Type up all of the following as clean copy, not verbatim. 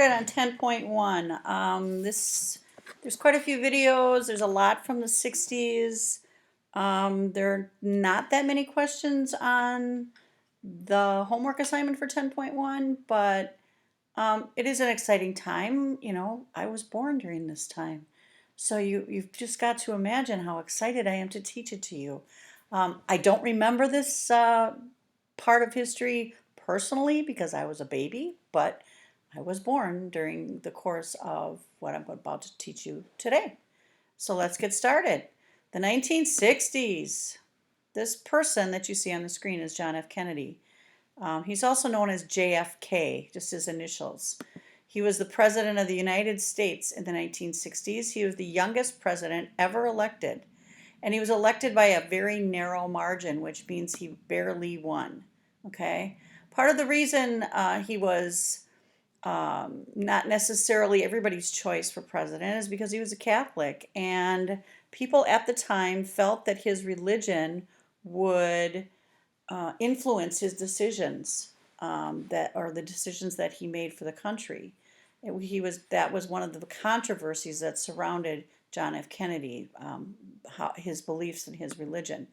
On 10.1. There's quite a few videos. There's a lot from the 60s. There are not that many questions on the homework assignment for 10.1, but it is an exciting time. You know, I was born during this time. So you've just got to imagine how excited I am to teach it to you. I don't remember this part of history personally because I was a baby, but I was born during the course of what I'm about to teach you today. So let's get started. The 1960s. This person that you see on the screen is John F. Kennedy. He's also known as JFK, just his initials. He was the President of the United States in the 1960s. He was the youngest president ever elected. And he was elected by a very narrow margin, which means he barely won. Okay? Part of the reason he was not necessarily everybody's choice for president is because he was a Catholic, and people at the time felt that his religion would influence his decisions, that or the decisions that he made for the country. That was one of the controversies that surrounded John F. Kennedy, his beliefs and his religion.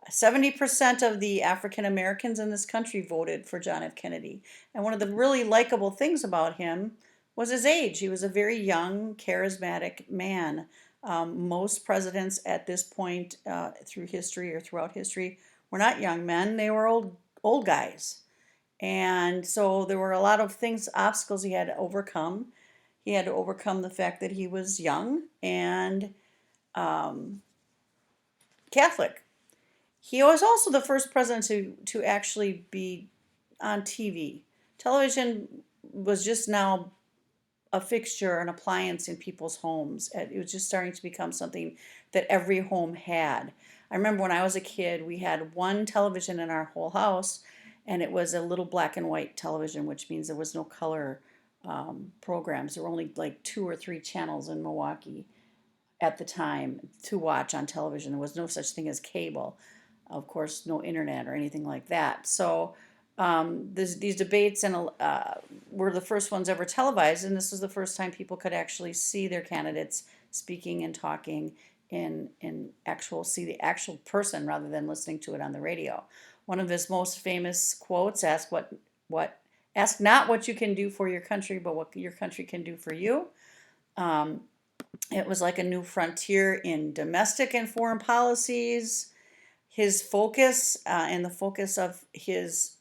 70% of the African Americans in this country voted for John F. Kennedy. And one of the really likable things about him was his age. He was a very young, charismatic man. Most presidents at this point through history or throughout history were not young men, they were old guys. And so there were a lot of things, obstacles he had to overcome. He had to overcome the fact that he was young and Catholic. He was also the first president to actually be on TV. Television was just now a fixture, an appliance in people's homes. It was just starting to become something that every home had. I remember when I was a kid, we had one television in our whole house, and it was a little black and white television, which means there was no color programs. There were only like 2 or 3 channels in Milwaukee at the time to watch on television. There was no such thing as cable, of course, no internet or anything like that. So these debates were the first ones ever televised, and this was the first time people could actually see their candidates speaking and talking see the actual person rather than listening to it on the radio. One of his most famous quotes: "Ask not what you can do for your country, but what your country can do for you." Um, it was like a new frontier in domestic and foreign policies. His focus and the focus of his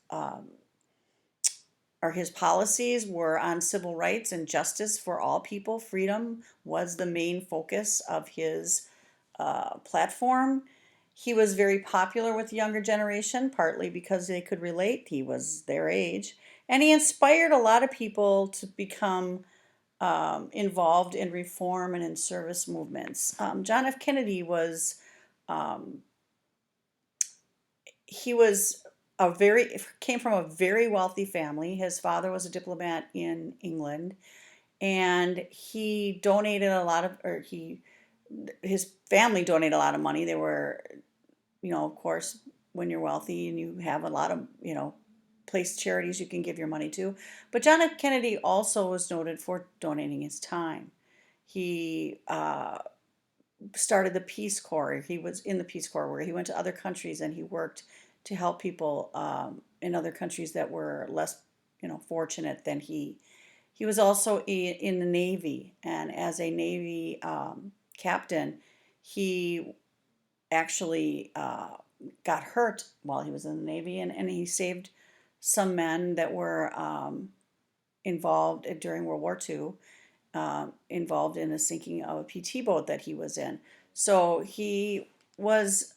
policies were on civil rights and justice for all people. Freedom was the main focus of his platform. He was very popular with the younger generation, partly because they could relate. He was their age. And he inspired a lot of people to become involved in reform and in service movements. John F. Kennedy um, was came from a very wealthy family. His father was a diplomat in England, and he donated a lot of, or his family donated a lot of money. They were, of course, when you're wealthy and you have a lot of, place charities you can give your money to. But John F. Kennedy also was noted for donating his time. He started the Peace Corps. He was in the Peace Corps where he went to other countries and he worked to help people in other countries that were less, fortunate than he. He was also in the Navy, and as a Navy captain, he actually got hurt while he was in the Navy, and he saved some men that were involved during World War II, involved in the sinking of a PT boat that he was in. So he was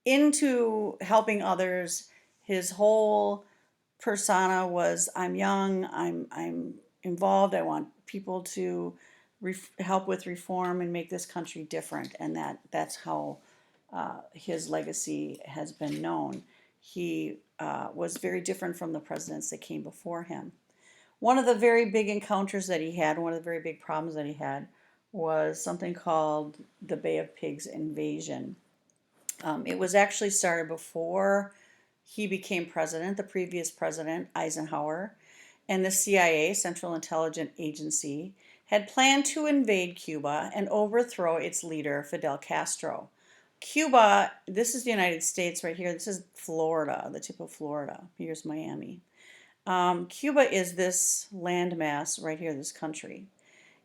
into helping others. His whole persona was, I'm young, I'm involved, I want people to help with reform and make this country different, and that's how his legacy has been known. He was very different from the presidents that came before him. One of the very big encounters that he had, one of the very big problems that he had, was something called the Bay of Pigs invasion. It was actually started before he became president, the previous president, Eisenhower. and the CIA, Central Intelligence Agency, had planned to invade Cuba and overthrow its leader, Fidel Castro. Cuba, this is the United States right here. This is Florida, the tip of Florida. Here's Miami. Cuba is this landmass right here, this country.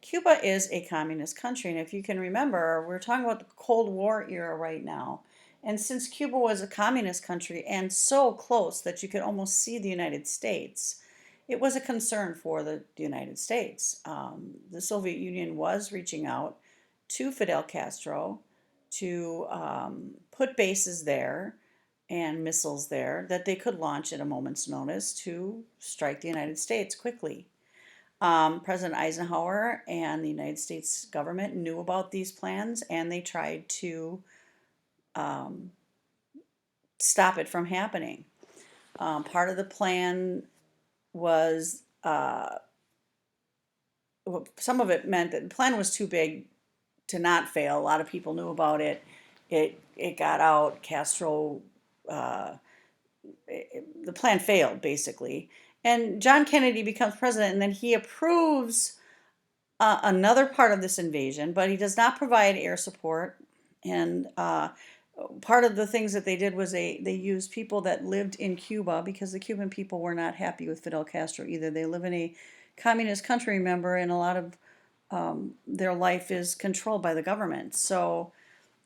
Cuba is a communist country, and if you can remember, we're talking about the Cold War era right now. And since Cuba was a communist country and so close that you could almost see the United States, it was a concern for the United States. The Soviet Union was reaching out to Fidel Castro to put bases there and missiles there that they could launch at a moment's notice to strike the United States quickly. President Eisenhower and the United States government knew about these plans and they tried to um, stop it from happening. Part of the plan was, well, some of it meant that the plan was too big to not fail. A lot of people knew about it. It got out. Castro, uh, the plan failed basically. And John Kennedy becomes president, and then he approves another part of this invasion, but he does not provide air support. And part of the things that they did was they used people that lived in Cuba because the Cuban people were not happy with Fidel Castro either. They live in a communist country, remember, and a lot of their life is controlled by the government. So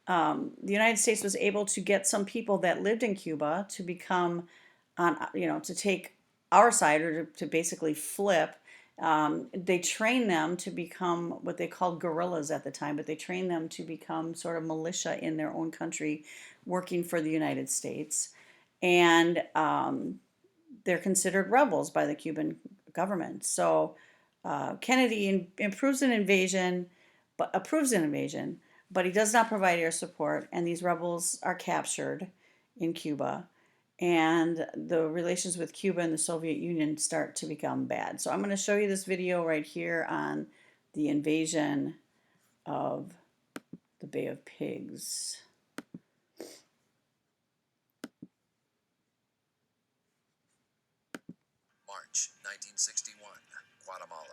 the United States was able to get some people that lived in Cuba to become on, to take our side or to basically flip. They trained them to become what they called guerrillas at the time, but they trained them to become sort of militia in their own country, working for the United States. And they're considered rebels by the Cuban government. So Kennedy approves an invasion, but he does not provide air support, and these rebels are captured in Cuba, and the relations with Cuba and the Soviet Union start to become bad. So I'm going to show you this video right here on the invasion of the Bay of Pigs. March 1961, Guatemala.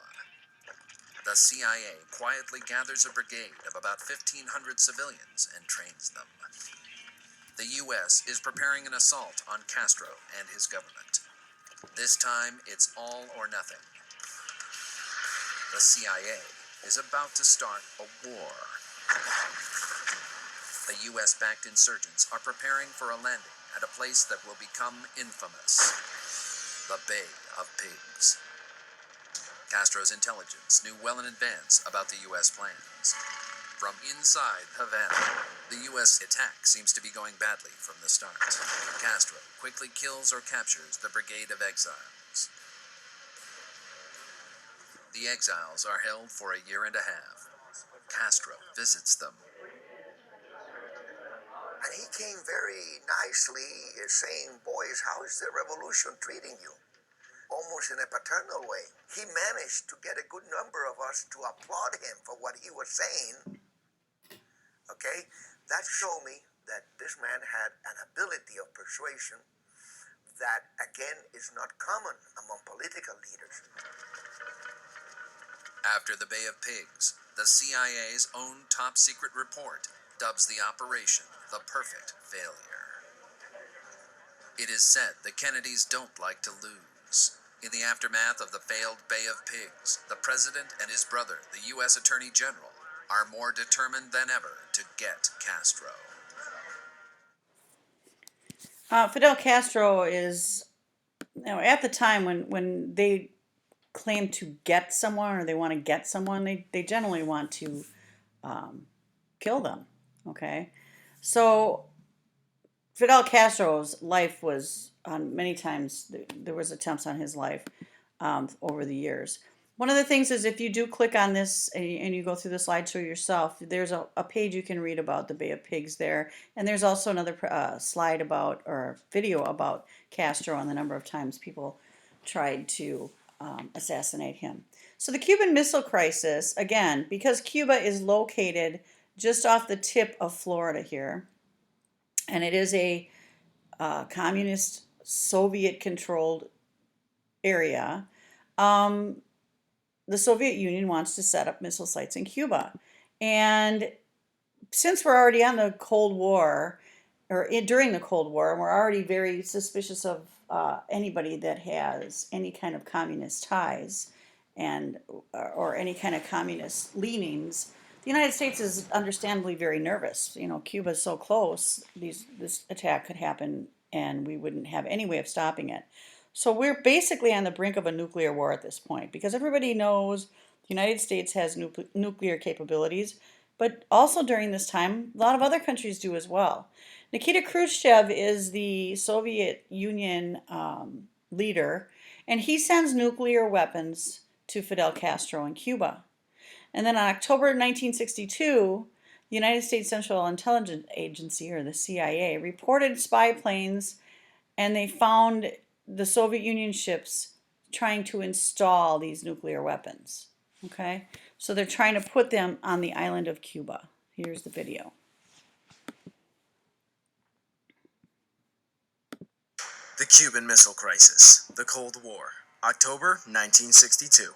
The CIA quietly gathers a brigade of about 1,500 civilians and trains them. The U.S. is preparing an assault on Castro and his government. This time, it's all or nothing. The CIA is about to start a war. The U.S.-backed insurgents are preparing for a landing at a place that will become infamous: the Bay of Pigs. Castro's intelligence knew well in advance about the U.S. plans. From inside Havana, the U.S. attack seems to be going badly from the start. Castro quickly kills or captures the Brigade of Exiles. The exiles are held for a year and a half. Castro visits them. And he came very nicely saying, "Boys, how is the revolution treating you?" Almost in a paternal way. He managed to get a good number of us to applaud him for what he was saying. Okay? That showed me that this man had an ability of persuasion that, again, is not common among political leaders. After the Bay of Pigs, the CIA's own top-secret report dubs the operation the perfect failure. It is said the Kennedys don't like to lose. In the aftermath of the failed Bay of Pigs, the president and his brother, the U.S. Attorney General, are more determined than ever to get Castro. Fidel Castro is, at the time when they claim to get someone or they want to get someone, they generally want to kill them. Okay, so Fidel Castro's life was on many times there was attempts on his life over the years. One of the things is if you do click on this and you go through the slideshow yourself, there's a page you can read about the Bay of Pigs there, and there's also another slide about or video about Castro and the number of times people tried to assassinate him. So the Cuban Missile Crisis, again, because Cuba is located just off the tip of Florida here, and it is a communist Soviet controlled area. um, the Soviet Union wants to set up missile sites in Cuba. And since we're already on the Cold War, during the Cold War, and we're already very suspicious of anybody that has any kind of communist ties and or any kind of communist leanings, the United States is understandably very nervous. You know, Cuba's so close; this attack could happen, and we wouldn't have any way of stopping it. So we're basically on the brink of a nuclear war at this point because everybody knows the United States has nuclear capabilities, but also during this time, a lot of other countries do as well. Nikita Khrushchev is the Soviet Union leader, and he sends nuclear weapons to Fidel Castro in Cuba. And then on October 1962, the United States Central Intelligence Agency, or the CIA, reported spy planes, and they found the Soviet Union ships trying to install these nuclear weapons. Okay? So they're trying to put them on the island of Cuba. Here's the video. The Cuban Missile Crisis, the Cold War, October 1962.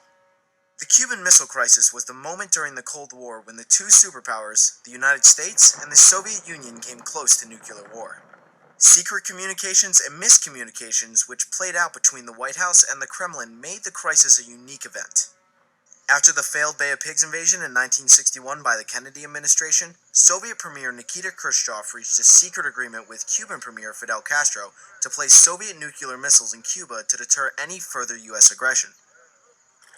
The Cuban Missile Crisis was the moment during the Cold War when the two superpowers, the United States and the Soviet Union, came close to nuclear war. Secret communications and miscommunications which played out between the White House and the Kremlin made the crisis a unique event. After the failed Bay of Pigs invasion in 1961 by the Kennedy administration, Soviet Premier Nikita Khrushchev reached a secret agreement with Cuban Premier Fidel Castro to place Soviet nuclear missiles in Cuba to deter any further U.S. aggression.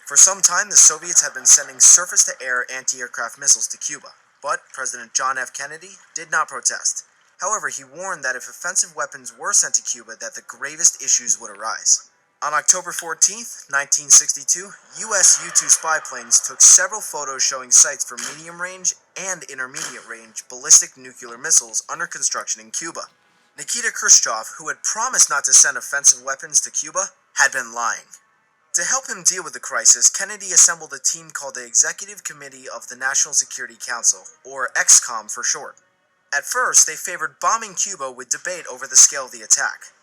For some time, the Soviets had been sending surface-to-air anti-aircraft missiles to Cuba, but President John F. Kennedy did not protest. However, he warned that if offensive weapons were sent to Cuba, that the gravest issues would arise. On October 14, 1962, U.S. U-2 spy planes took several photos showing sites for medium-range and intermediate-range ballistic nuclear missiles under construction in Cuba. Nikita Khrushchev, who had promised not to send offensive weapons to Cuba, had been lying. To help him deal with the crisis, Kennedy assembled a team called the Executive Committee of the National Security Council, or EXCOM for short. At first, they favored bombing Cuba with debate over the scale of the attack.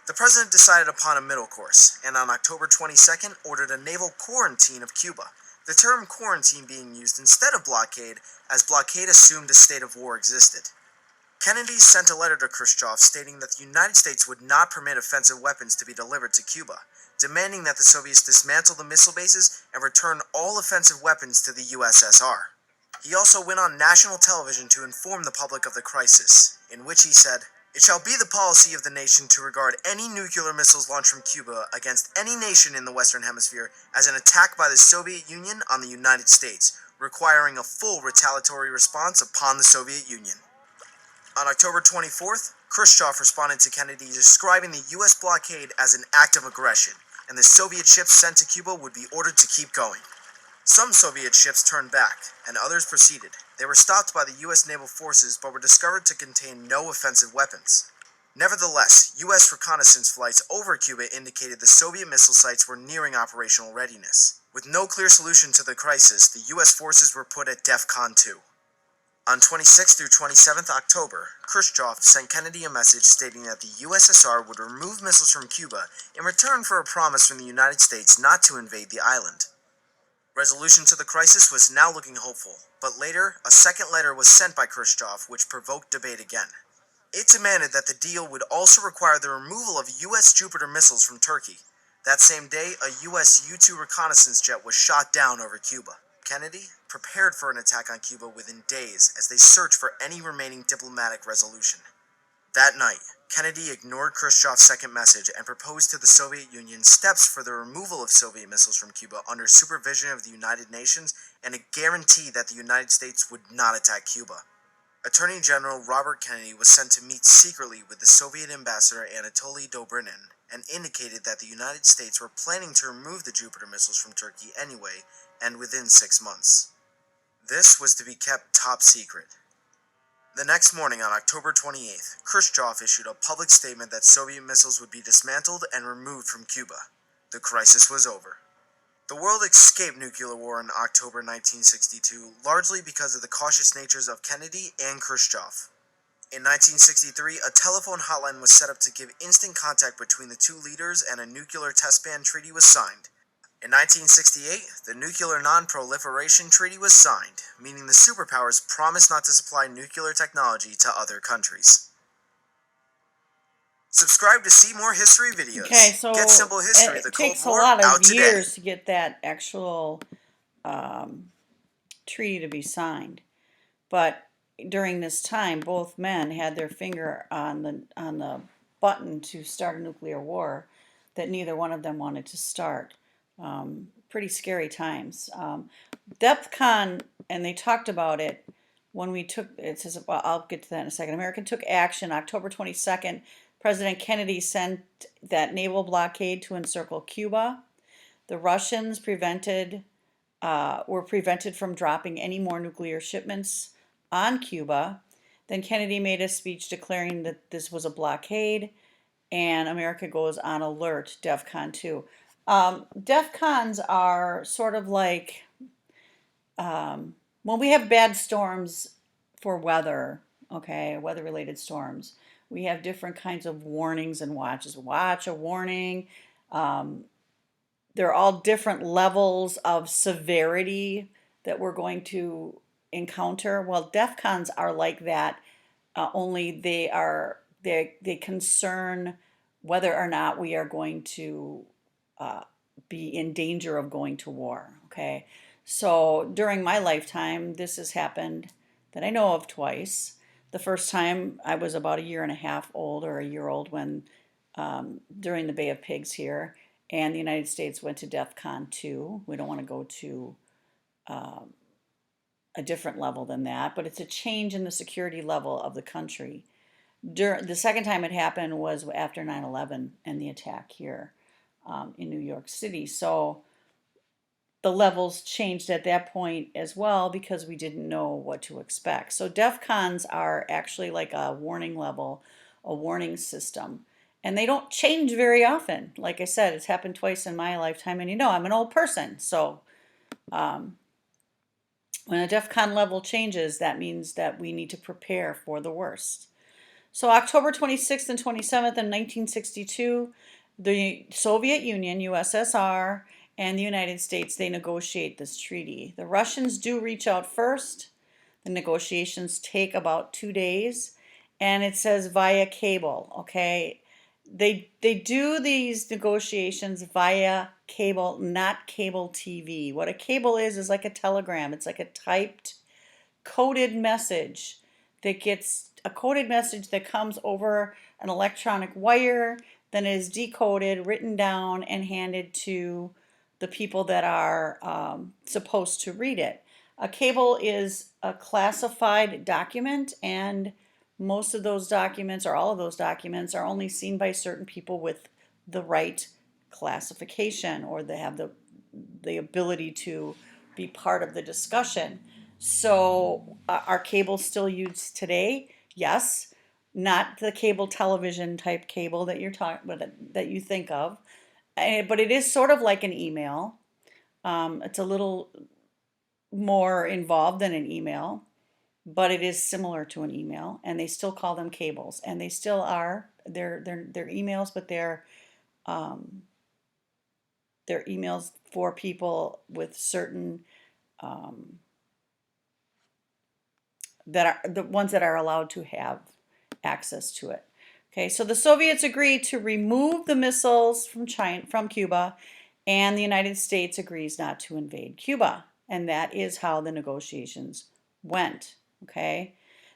The president decided upon a middle course, and on October 22nd ordered a naval quarantine of Cuba, the term quarantine being used instead of blockade, as blockade assumed a state of war existed. Kennedy sent a letter to Khrushchev stating that the United States would not permit offensive weapons to be delivered to Cuba, demanding that the Soviets dismantle the missile bases and return all offensive weapons to the USSR. He also went on national television to inform the public of the crisis, in which he said, "It shall be the policy of the nation to regard any nuclear missiles launched from Cuba against any nation in the Western Hemisphere as an attack by the Soviet Union on the United States, requiring a full retaliatory response upon the Soviet Union." On October 24th, Khrushchev responded to Kennedy describing the U.S. blockade as an act of aggression, and the Soviet ships sent to Cuba would be ordered to keep going. Some Soviet ships turned back, and others proceeded. They were stopped by the U.S. naval forces but were discovered to contain no offensive weapons. Nevertheless, U.S. reconnaissance flights over Cuba indicated the Soviet missile sites were nearing operational readiness. With no clear solution to the crisis, the U.S. forces were put at DEFCON 2. On 26th through 27th October, Khrushchev sent Kennedy a message stating that the USSR would remove missiles from Cuba in return for a promise from the United States not to invade the island. Resolution to the crisis was now looking hopeful, but later, a second letter was sent by Khrushchev which provoked debate again. It demanded that the deal would also require the removal of U.S. Jupiter missiles from Turkey. That same day, a U.S. U-2 reconnaissance jet was shot down over Cuba. Kennedy prepared for an attack on Cuba within days as they searched for any remaining diplomatic resolution. That night, Kennedy ignored Khrushchev's second message and proposed to the Soviet Union steps for the removal of Soviet missiles from Cuba under supervision of the United Nations and a guarantee that the United States would not attack Cuba. Attorney General Robert Kennedy was sent to meet secretly with the Soviet ambassador Anatoly Dobrinin and indicated that the United States were planning to remove the Jupiter missiles from Turkey anyway, and within 6 months. This was to be kept top secret. The next morning, on October 28th, Khrushchev issued a public statement that Soviet missiles would be dismantled and removed from Cuba. The crisis was over. The world escaped nuclear war in October 1962, largely because of the cautious natures of Kennedy and Khrushchev. In 1963, a telephone hotline was set up to give instant contact between the two leaders and a nuclear test ban treaty was signed. In 1968, the Nuclear Non-Proliferation Treaty was signed, meaning the superpowers promised not to supply nuclear technology to other countries. Subscribe to see more history videos. Okay, so Get Simple History of the it Cold takes a War lot out of today. years to get that actual treaty to be signed. But during this time, both men had their finger on the button to start a nuclear war that neither one of them wanted to start. Pretty scary times. DEFCON, and they talked about it when we took, it says, well, I'll get to that in a second. American took action October 22nd. President Kennedy sent that naval blockade to encircle Cuba. The Russians were prevented from dropping any more nuclear shipments on Cuba. Then Kennedy made a speech declaring that this was a blockade, and America goes on alert, DEFCON 2. DEFCONs are sort of like when we have bad storms for weather, okay, weather related storms, we have different kinds of warnings and watches. Watch, a warning. They're all different levels of severity that we're going to encounter. Well, DEFCONs are like that, only they concern whether or not we are going to be in danger of going to war. Okay, so during my lifetime, this has happened that I know of twice. The first time I was about a year and a half old or a year old when during the Bay of Pigs here, and the United States went to DEFCON 2. We don't want to go to a different level than that, but it's a change in the security level of the country. The second time it happened was after 9/11 and the attack here in New York City. So the levels changed at that point as well because we didn't know what to expect. So DEFCONs are actually like a warning level, a warning system. And they don't change very often. Like I said, it's happened twice in my lifetime, and you know, I'm an old person. So when a DEFCON level changes, that means that we need to prepare for the worst. So October 26th and 27th in 1962, the Soviet Union, USSR, and the United States, they negotiate this treaty. The Russians do reach out first. The negotiations take about 2 days, and it says via cable, okay? They do these negotiations via cable, not cable TV. What a cable is like a telegram. It's like a typed coded message that comes over an electronic wire, then is decoded, written down, and handed to the people that are supposed to read it. A cable is a classified document, and most of those documents, or all of those documents, are only seen by certain people with the right classification, or they have the ability to be part of the discussion. So are cables still used today? Yes, not the cable television type cable that you're talking that you think of, but it is sort of like an email. It's a little more involved than an email, but it is similar to an email, and they still call them cables, and they still are. They're emails, but they're emails for people with certain that are the ones that are allowed to have access to it. Okay, so the Soviets agreed to remove the missiles from Cuba, and the United States agrees not to invade Cuba. And that is how the negotiations went. Okay,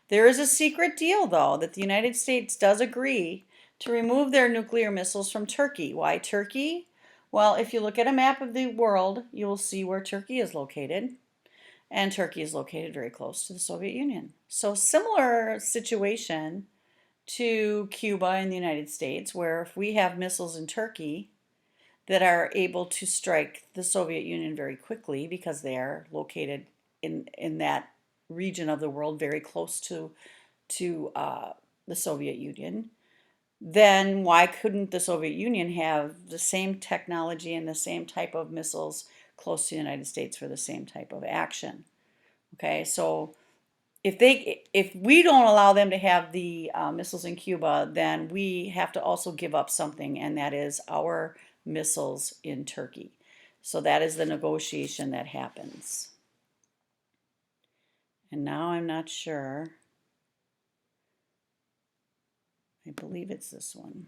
there is a secret deal, though, that the United States does agree to remove their nuclear missiles from Turkey. Why Turkey? Well, if you look at a map of the world, you will see where Turkey is located. And Turkey is located very close to the Soviet Union. So similar situation to Cuba and the United States, where if we have missiles in Turkey that are able to strike the Soviet Union very quickly because they are located in that region of the world very close to the Soviet Union, then why couldn't the Soviet Union have the same technology and the same type of missiles close to the United States for the same type of action? Okay, so if we don't allow them to have the missiles in Cuba, then we have to also give up something, and that is our missiles in Turkey. So that is the negotiation that happens. And now I'm not sure. I believe it's this one.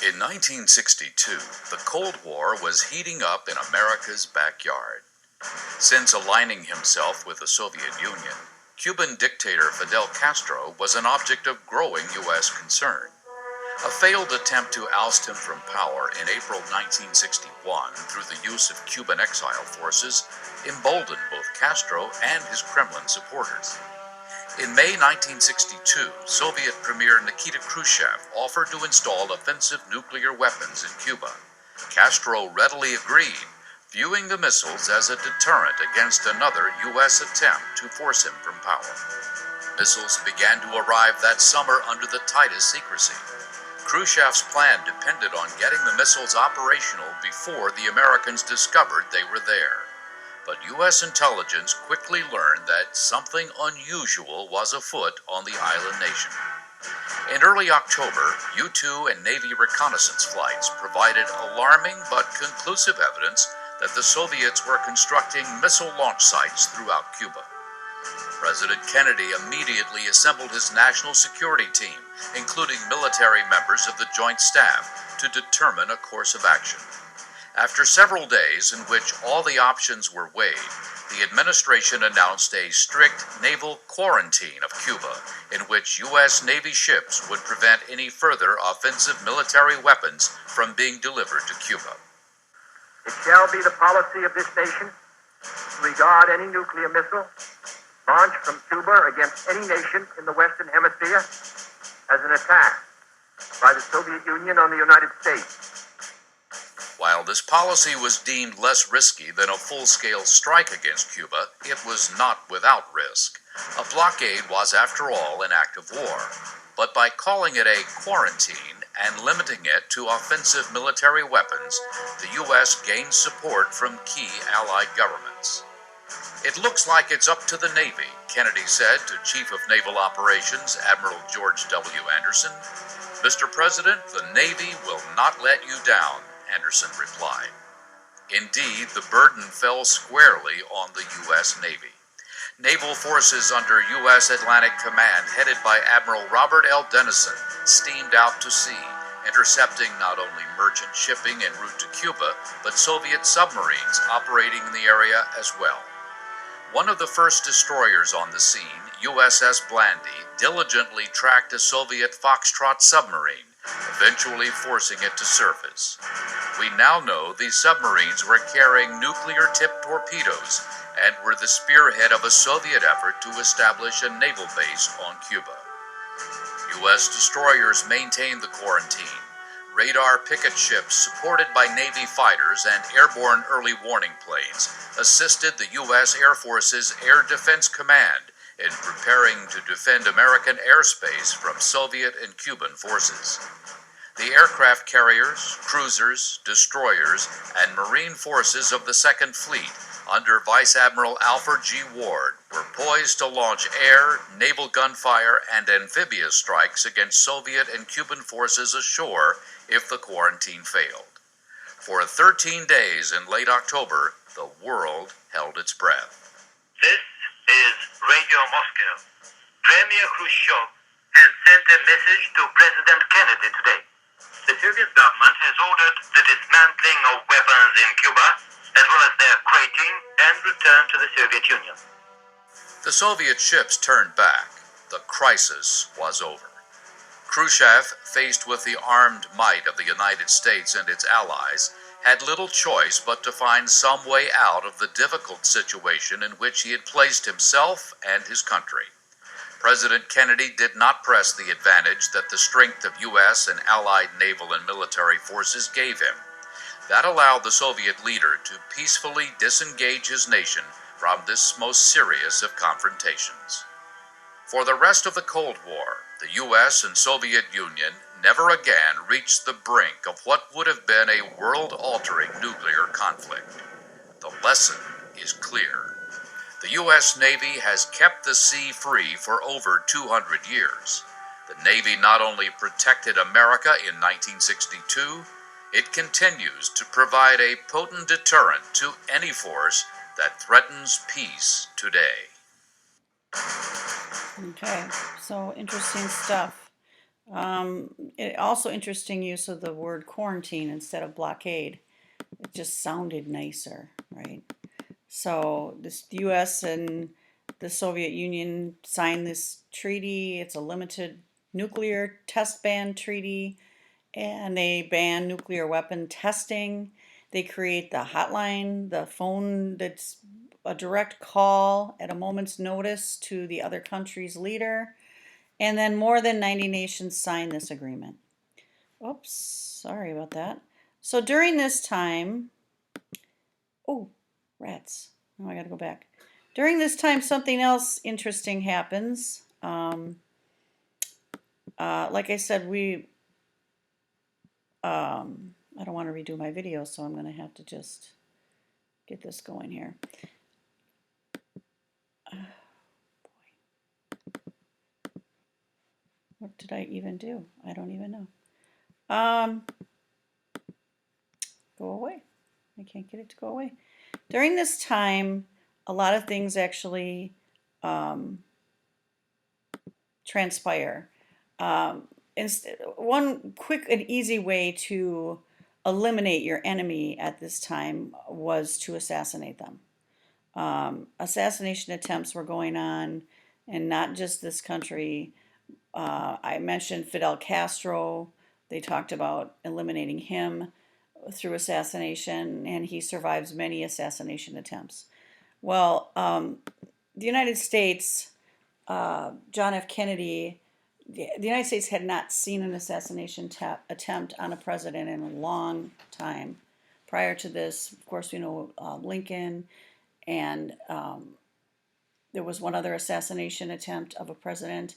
In 1962, the Cold War was heating up in America's backyard. Since aligning himself with the Soviet Union, Cuban dictator Fidel Castro was an object of growing U.S. concern. A failed attempt to oust him from power in April 1961 through the use of Cuban exile forces emboldened both Castro and his Kremlin supporters. In May 1962, Soviet Premier Nikita Khrushchev offered to install offensive nuclear weapons in Cuba. Castro readily agreed, viewing the missiles as a deterrent against another U.S. attempt to force him from power. Missiles began to arrive that summer under the tightest secrecy. Khrushchev's plan depended on getting the missiles operational before the Americans discovered they were there. But U.S. intelligence quickly learned that something unusual was afoot on the island nation. In early October, U-2 and Navy reconnaissance flights provided alarming but conclusive evidence that the Soviets were constructing missile launch sites throughout Cuba. President Kennedy immediately assembled his national security team, including military members of the Joint Staff, to determine a course of action. After several days in which all the options were weighed, the administration announced a strict naval quarantine of Cuba, in which U.S. Navy ships would prevent any further offensive military weapons from being delivered to Cuba. It shall be the policy of this nation to regard any nuclear missile launched from Cuba against any nation in the Western Hemisphere as an attack by the Soviet Union on the United States. While this policy was deemed less risky than a full-scale strike against Cuba, it was not without risk. A blockade was, after all, an act of war. But by calling it a quarantine and limiting it to offensive military weapons, the U.S. gained support from key Allied governments. "It looks like it's up to the Navy," Kennedy said to Chief of Naval Operations Admiral George W. Anderson. "Mr. President, the Navy will not let you down," Anderson replied. Indeed, the burden fell squarely on the U.S. Navy. Naval forces under U.S. Atlantic Command, headed by Admiral Robert L. Dennison, steamed out to sea, intercepting not only merchant shipping en route to Cuba, but Soviet submarines operating in the area as well. One of the first destroyers on the scene, USS Blandy, diligently tracked a Soviet Foxtrot submarine, eventually forcing it to surface. We now know these submarines were carrying nuclear-tipped torpedoes and were the spearhead of a Soviet effort to establish a naval base on Cuba. U.S. destroyers maintained the quarantine. Radar picket ships, supported by Navy fighters and airborne early warning planes, assisted the U.S. Air Force's Air Defense Command in preparing to defend American airspace from Soviet and Cuban forces. The aircraft carriers, cruisers, destroyers, and Marine forces of the Second Fleet, under Vice Admiral Alfred G. Ward, were poised to launch air, naval gunfire, and amphibious strikes against Soviet and Cuban forces ashore if the quarantine failed. For 13 days in late October, the world held its breath. This is Radio Moscow. Premier Khrushchev has sent a message to President Kennedy today. The Soviet government has ordered the dismantling of weapons in Cuba, as well as their crating and return to the Soviet Union. The Soviet ships turned back. The crisis was over. Khrushchev, faced with the armed might of the United States and its allies, had little choice but to find some way out of the difficult situation in which he had placed himself and his country. President Kennedy did not press the advantage that the strength of U.S. and Allied naval and military forces gave him. That allowed the Soviet leader to peacefully disengage his nation from this most serious of confrontations. For the rest of the Cold War, the U.S. and Soviet Union never again reached the brink of what would have been a world-altering nuclear conflict. The lesson is clear. The U.S. Navy has kept the sea free for over 200 years. The Navy not only protected America in 1962, it continues to provide a potent deterrent to any force that threatens peace today. Okay, so interesting stuff. Also interesting use of the word quarantine instead of blockade. It just sounded nicer, right? So this U.S. and the Soviet Union signed this treaty. It's a limited nuclear test ban treaty, and they ban nuclear weapon testing. They create the hotline, the phone that's a direct call at a moment's notice to the other country's leader. And then more than 90 nations signed this agreement. Oops, sorry about that. So during this time, oh, rats. Oh, I gotta go back. During this time, something else interesting happens. Like I said, I don't want to redo my video, so I'm gonna have to just get this going here. What did I even do? I don't even know. Go away. I can't get it to go away. During this time, a lot of things actually transpire. One quick and easy way to eliminate your enemy at this time was to assassinate them. Assassination attempts were going on, and not just this country. I mentioned Fidel Castro. They talked about eliminating him through assassination, and he survives many assassination attempts. Well, the United States, John F. Kennedy, the United States had not seen an assassination attempt on a president in a long time. Prior to this, of course, Lincoln, and there was one other assassination attempt of a president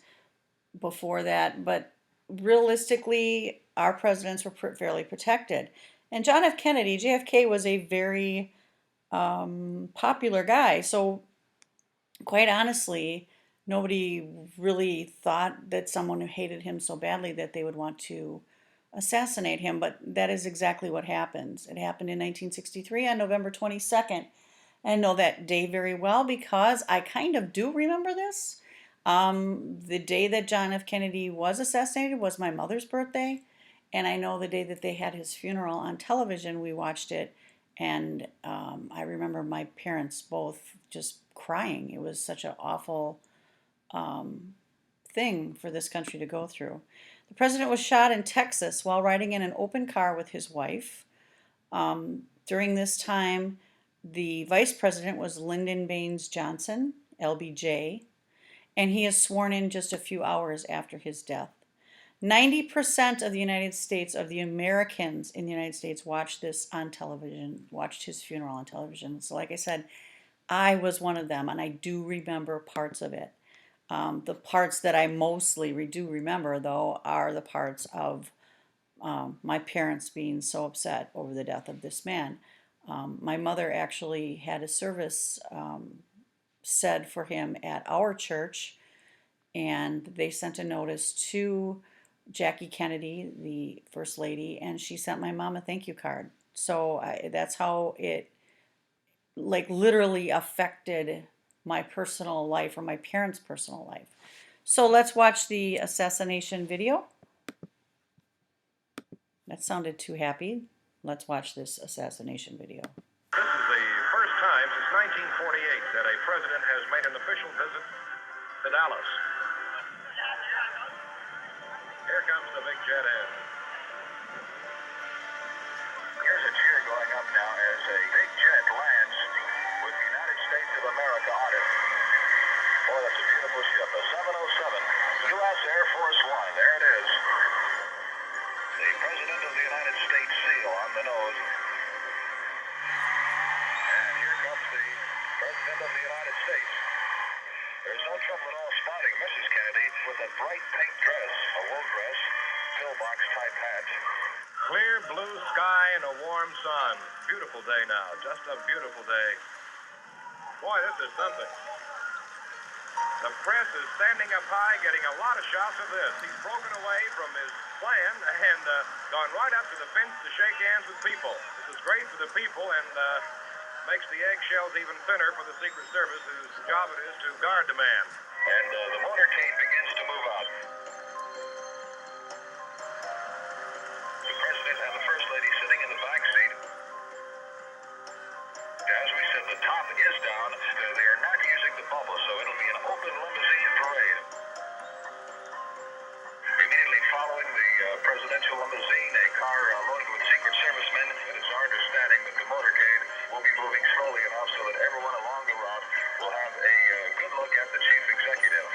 before that, but realistically, our presidents were fairly protected. And John F. Kennedy, JFK, was a very popular guy. So, quite honestly, nobody really thought that someone who hated him so badly that they would want to assassinate him. But that is exactly what happens. It happened in 1963 on November 22nd. I know that day very well because I kind of do remember this. The day that John F. Kennedy was assassinated was my mother's birthday, and I know the day that they had his funeral on television, we watched it, and I remember my parents both just crying. It was such an awful thing for this country to go through. The president was shot in Texas while riding in an open car with his wife. During this time, the vice president was Lyndon Baines Johnson, LBJ, and he is sworn in just a few hours after his death. 90% of the United States, of the Americans in the United States, watched this on television, watched his funeral on television. So, like I said, I was one of them, and I do remember parts of it. The parts that I mostly do remember, though, are the parts of my parents being so upset over the death of this man. My mother actually had a service said for him at our church, and they sent a notice to Jackie Kennedy, the first lady, and she sent my mom a thank you card. So that's how it, like, literally affected my personal life, or my parents' personal life. So let's watch the assassination video. That sounded too happy. Let's watch this assassination video. This is the first time since 1948 that a president has made an official visit to Dallas. Here comes the big jet in. Here's a cheer going up now as a big jet lands with the United States of America on it. Boy, that's a beautiful ship, a 707 U.S. Air Force One. There it is. The President of the United States seal on the nose. And here comes the President of the United States. There's no trouble at all spotting Mrs. Kennedy with a bright pink dress, a wool dress, pillbox type hat. Clear blue sky and a warm sun. Beautiful day now, just a beautiful day. Boy, this is something. The press is standing up high, getting a lot of shots of this. He's broken away from his plan and gone right up to the fence to shake hands with people. This is great for the people and makes the eggshells even thinner for the Secret Service, whose job it is to guard the man. And the motorcade begins to move out. The President and the First Lady sitting in the back seat. As we said, the top is down. They are not using the bubble, so it'll be an open limousine parade. Immediately following the presidential limousine, a car loaded with Secret Servicemen. It is our understanding that the motorcade will be moving slowly enough so that everyone along the route will have a good look at the chief executive.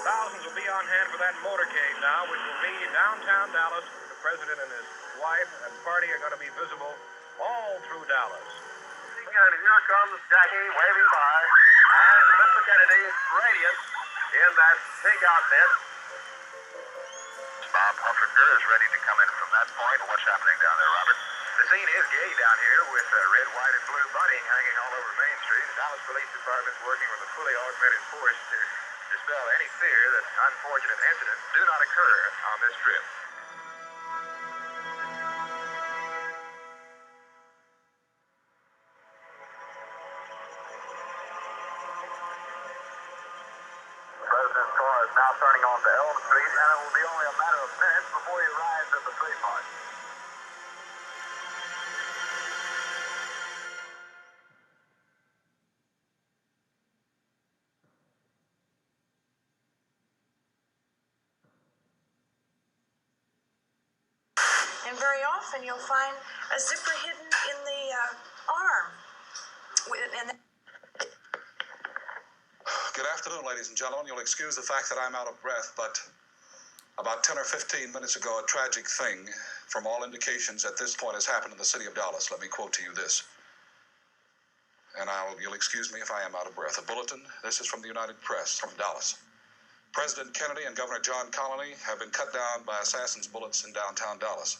Thousands will be on hand for that motorcade now, which will be downtown Dallas. The president and his wife and party are going to be visible all through Dallas. And here comes Jackie waving by, and Mr. Kennedy radiant in that pink outfit. Bob Huffaker is ready to come in from that point. What's happening down there, Robert? The scene is gay down here with red, white, and blue bunting hanging all over Main Street. The Dallas Police Department is working with a fully augmented force to dispel any fear that unfortunate incidents do not occur on this trip. The President's car is now turning onto Elm Street, and it will be only a matter of minutes before he arrives at the trademark. And very often you'll find a zipper hidden in the arm. Good afternoon, ladies and gentlemen. You'll excuse the fact that I'm out of breath, but about 10 or 15 minutes ago, a tragic thing, from all indications at this point, has happened in the city of Dallas. Let me quote to you this. And you'll excuse me if I am out of breath. A bulletin. This is from the United Press from Dallas. President Kennedy and Governor John Connally have been cut down by assassins' bullets in downtown Dallas.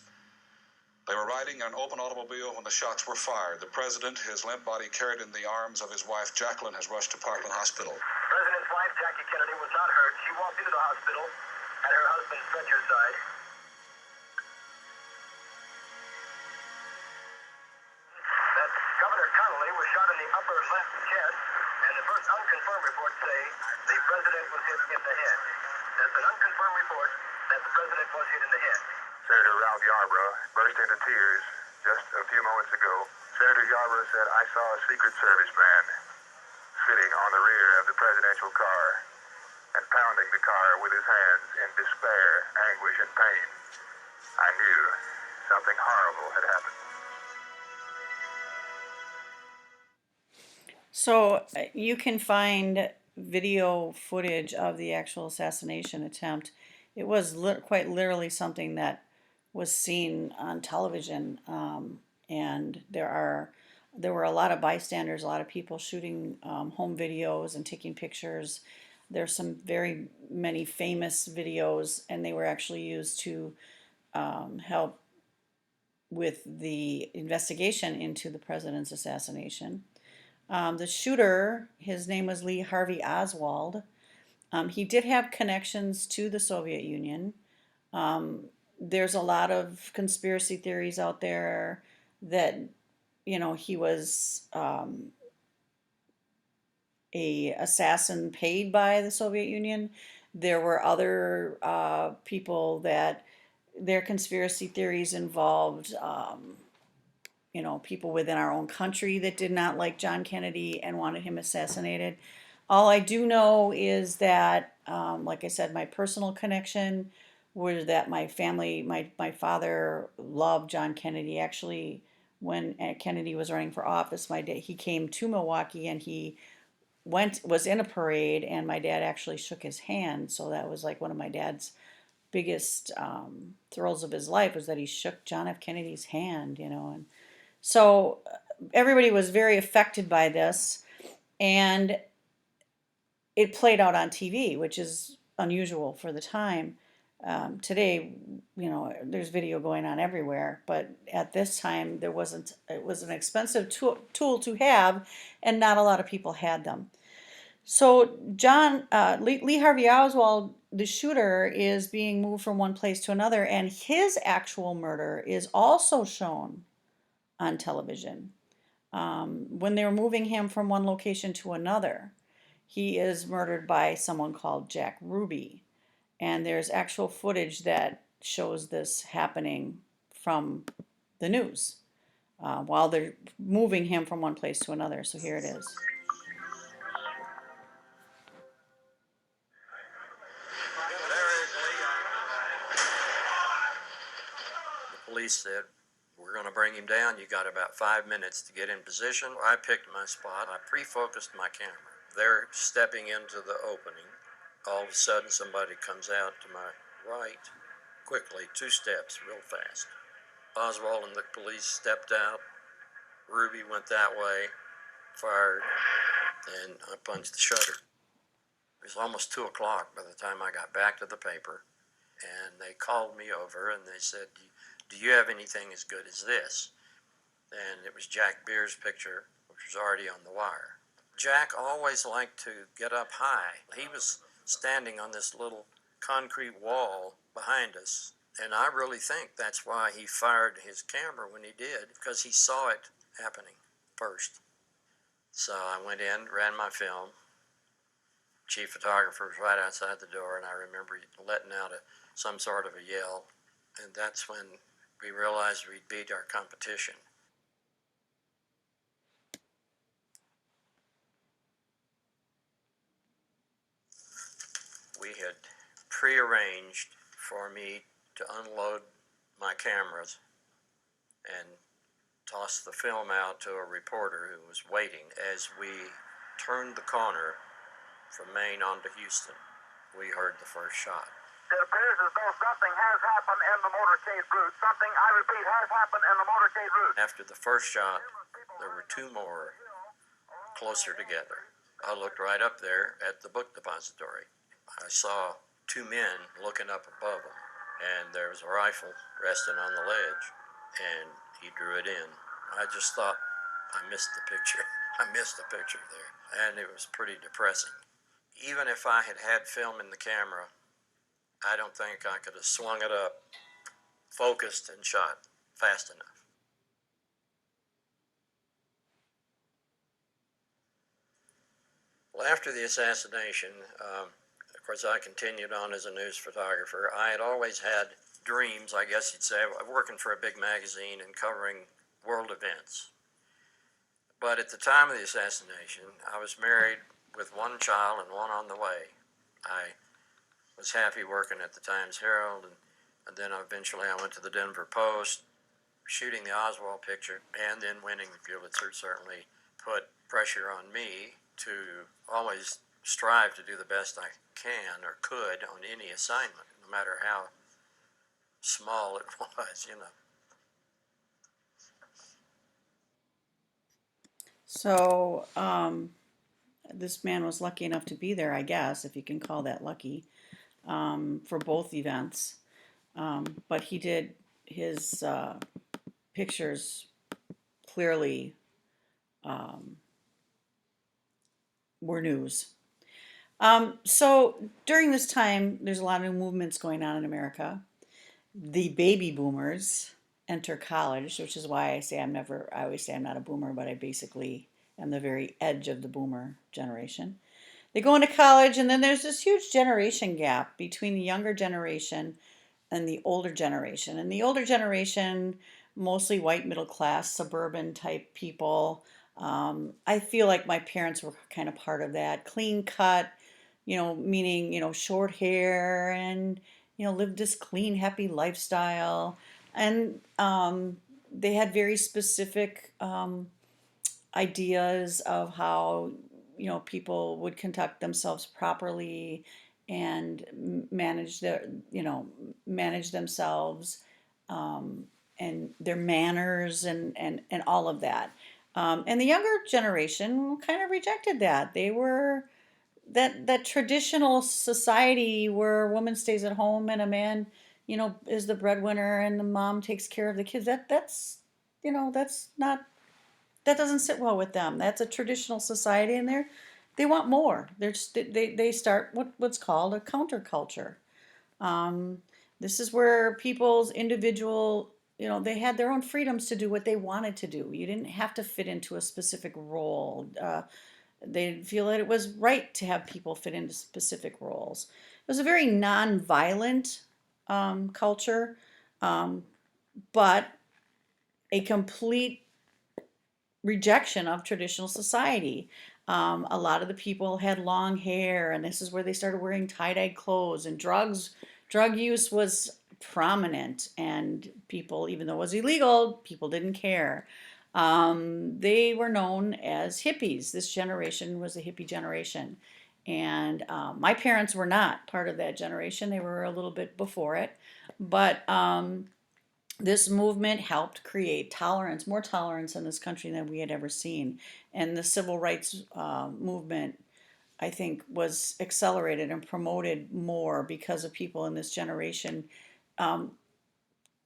They were riding in an open automobile when the shots were fired. The president, his limp body carried in the arms of his wife, Jacqueline, has rushed to Parkland Hospital. The President's wife, Jackie Kennedy, was not hurt. She walked into the hospital at her husband's stretcher side. That Governor Connally was shot in the upper left chest, and the first unconfirmed reports say the President was hit in the head. That's an unconfirmed report that the President was hit in the head. Senator Ralph Yarborough burst into tears just a few moments ago. Senator Yarborough said, "I saw a Secret Service man sitting on the rear of the presidential car and pounding the car with his hands in despair, anguish, and pain. I knew something horrible had happened." So you can find video footage of the actual assassination attempt. It was quite literally something that was seen on television, and there were a lot of bystanders, a lot of people shooting home videos and taking pictures. There's some very many famous videos, and they were actually used to help with the investigation into the president's assassination. The shooter, his name was Lee Harvey Oswald. He did have connections to the Soviet Union. There's a lot of conspiracy theories out there that, he was a assassin paid by the Soviet Union. There were other people that their conspiracy theories involved people within our own country that did not like John Kennedy and wanted him assassinated. All I do know is that, like I said, my personal connection was that my family, my father loved John Kennedy. Actually, when Kennedy was running for office, he came to Milwaukee and he was in a parade, and my dad actually shook his hand. So that was like one of my dad's biggest thrills of his life, was that he shook John F. Kennedy's hand, and so everybody was very affected by this, and it played out on TV, which is unusual for the time. Today, there's video going on everywhere, but at this time there wasn't. It was an expensive tool to have, and not a lot of people had them. So Lee Harvey Oswald, the shooter, is being moved from one place to another, and his actual murder is also shown on television. When they were moving him from one location to another, he is murdered by someone called Jack Ruby, and there's actual footage that shows this happening from the news while they're moving him from one place to another. So here it is. The police said, "We're going to bring him down. You got about 5 minutes to get in position." I picked my spot. I pre-focused my camera. They're stepping into the opening. All of a sudden, somebody comes out to my right quickly, 2 steps, real fast. Oswald and the police stepped out. Ruby went that way, fired, and I punched the shutter. It was almost 2 o'clock by the time I got back to the paper, and they called me over and they said, "Do you have anything as good as this?" And it was Jack Beer's picture, which was already on the wire. Jack always liked to get up high. He was standing on this little concrete wall behind us, and I really think that's why he fired his camera when he did, because he saw it happening first. So I went in, ran my film. Chief photographer was right outside the door, and I remember letting out some sort of a yell, and that's when we realized we'd beat our competition. We had prearranged for me to unload my cameras and toss the film out to a reporter who was waiting. As we turned the corner from Maine onto Houston, we heard the first shot. It appears as though something has happened in the motorcade route. Something, I repeat, has happened in the motorcade route. After the first shot, there were 2 more closer together. I looked right up there at the book depository. I saw 2 men looking up above them, and there was a rifle resting on the ledge, and he drew it in. I just thought, I missed the picture. I missed the picture there, and it was pretty depressing. Even if I had had film in the camera, I don't think I could have swung it up, focused, and shot fast enough. Well, after the assassination, of course, I continued on as a news photographer. I had always had dreams, I guess you'd say, of working for a big magazine and covering world events. But at the time of the assassination, I was married with 1 child and 1 on the way. I was happy working at the Times Herald, and then eventually I went to the Denver Post. Shooting the Oswald picture and then winning the Pulitzer certainly put pressure on me to always strive to do the best I can or could on any assignment, no matter how small it was. So this man was lucky enough to be there, I guess, if you can call that lucky, for both events. But he did his pictures clearly were news. So during this time, there's a lot of new movements going on in America. The baby boomers enter college, which is why I always say I'm not a boomer, but I basically am the very edge of the boomer generation. They go into college, and then there's this huge generation gap between the younger generation and the older generation. And the older generation, mostly white middle class, suburban type people. I feel like my parents were kind of part of that. Clean cut, meaning, short hair and, lived this clean, happy lifestyle. And they had very specific ideas of how, people would conduct themselves properly and manage themselves, and their manners and all of that. And the younger generation kind of rejected that. that traditional society where a woman stays at home and a man, is the breadwinner and the mom takes care of the kids. That's not that doesn't sit well with them. That's a traditional society, and they want more. They start what's called a counterculture. Um, this is where people's individual, they had their own freedoms to do what they wanted to do. You didn't have to fit into a specific role. They didn't feel that it was right to have people fit into specific roles. It was a very non-violent culture, um, but a complete rejection of traditional society. A lot of the people had long hair, and this is where they started wearing tie-dyed clothes. And drug use was prominent, and people, even though it was illegal, people didn't care. They were known as hippies. This generation was a hippie generation. And my parents were not part of that generation. They were a little bit before it. But this movement helped create tolerance, more tolerance in this country than we had ever seen. And the civil rights movement, I think, was accelerated and promoted more because of people in this generation um,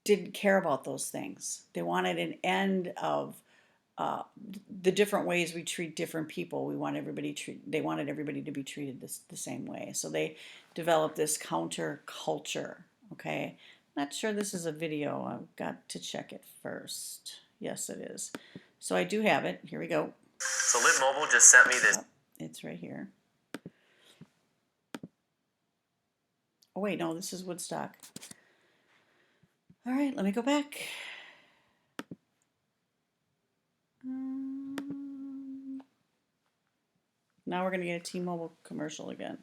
didn't care about those things. They wanted an end of uh, the different ways we treat different people. They wanted everybody to be treated the same way. So they developed this counter culture. Okay. Not sure this is a video. I've got to check it first. Yes, it is. So I do have it. Here we go. So Lit Mobile just sent me this. Oh, it's right here. Oh, wait, no, this is Woodstock. All right, let me go back. Now we're going to get a T-Mobile commercial again.